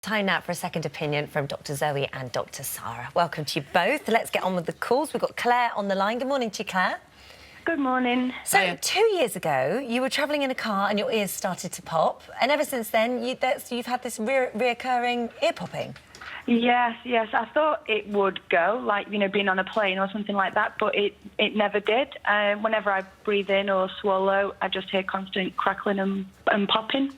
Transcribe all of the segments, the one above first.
Time now for a second opinion from Dr Zoe and Dr Sara. Welcome to you both. Let's get on with the calls. We've got Claire on the line. Good morning to you, Claire. Good morning. So, 2 years ago, you were travelling in a car and your ears started to pop. And ever since then, you've had this reoccurring ear popping. Yes. I thought it would go, like, being on a plane or something like that, but it never did. Whenever I breathe in or swallow, I just hear constant crackling and popping.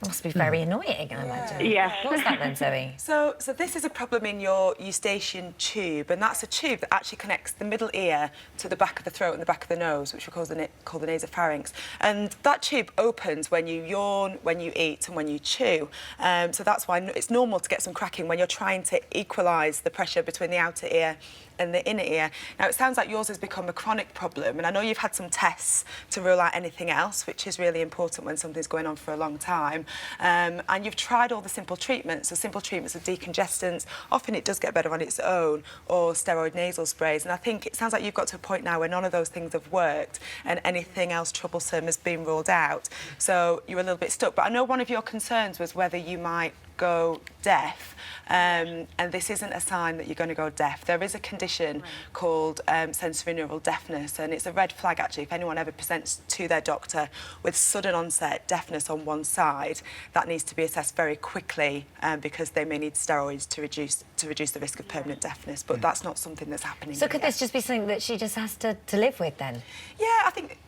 Must be very annoying, I imagine. Yes. What's that then, Zoe? So this is a problem in your eustachian tube, and that's a tube that actually connects the middle ear to the back of the throat and the back of the nose, which we call the nasopharynx. And that tube opens when you yawn, when you eat, and when you chew. So that's why it's normal to get some cracking when you're trying to equalise the pressure between the outer ear and the inner ear. Now, it sounds like yours has become a chronic problem, and I know you've had some tests to rule out anything else, which is really important when something's going on for a long time. And you've tried all the simple treatments. So simple treatments of decongestants, often it does get better on its own, or steroid nasal sprays. And I think it sounds like you've got to a point now where none of those things have worked and anything else troublesome has been ruled out. So you're a little bit stuck. But I know one of your concerns was whether you might go deaf, and this isn't a sign that you're going to go deaf. There is a condition called sensorineural deafness, and it's a red flag actually if anyone ever presents to their doctor with sudden onset deafness on one side. That needs to be assessed very quickly because they may need steroids to reduce the risk of permanent deafness, but that's not something that's happening. So could this just be something that she just has to live with then? Yeah, I think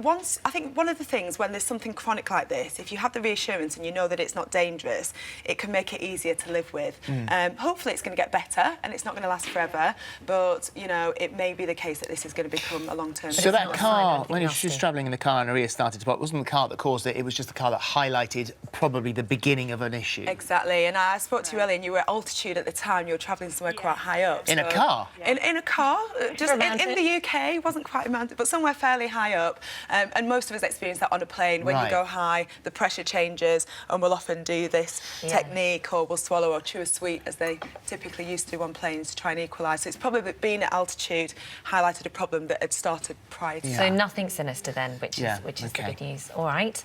one of the things when there's something chronic like this, if you have the reassurance and you know that it's not dangerous, it can make it easier to live with. Hopefully it's going to get better and it's not going to last forever, but it may be the case that this is going to become a long-term. So that car, when she was travelling in the car and her ear started to pop, it wasn't the car that caused it, it was just the car that highlighted probably the beginning of an issue. Exactly, and I spoke to you earlier and you were at altitude at the time, you were travelling somewhere quite high up. In a car? In a car, just in the UK, wasn't quite romantic, but somewhere fairly high up. And most of us experience that on a plane. When you go high, the pressure changes, and we'll often do this technique, or we'll swallow or chew a sweet, as they typically used to do on planes, to try and equalise. So it's probably being at altitude highlighted a problem that had started prior to that. So nothing sinister then, which is the good news. All right.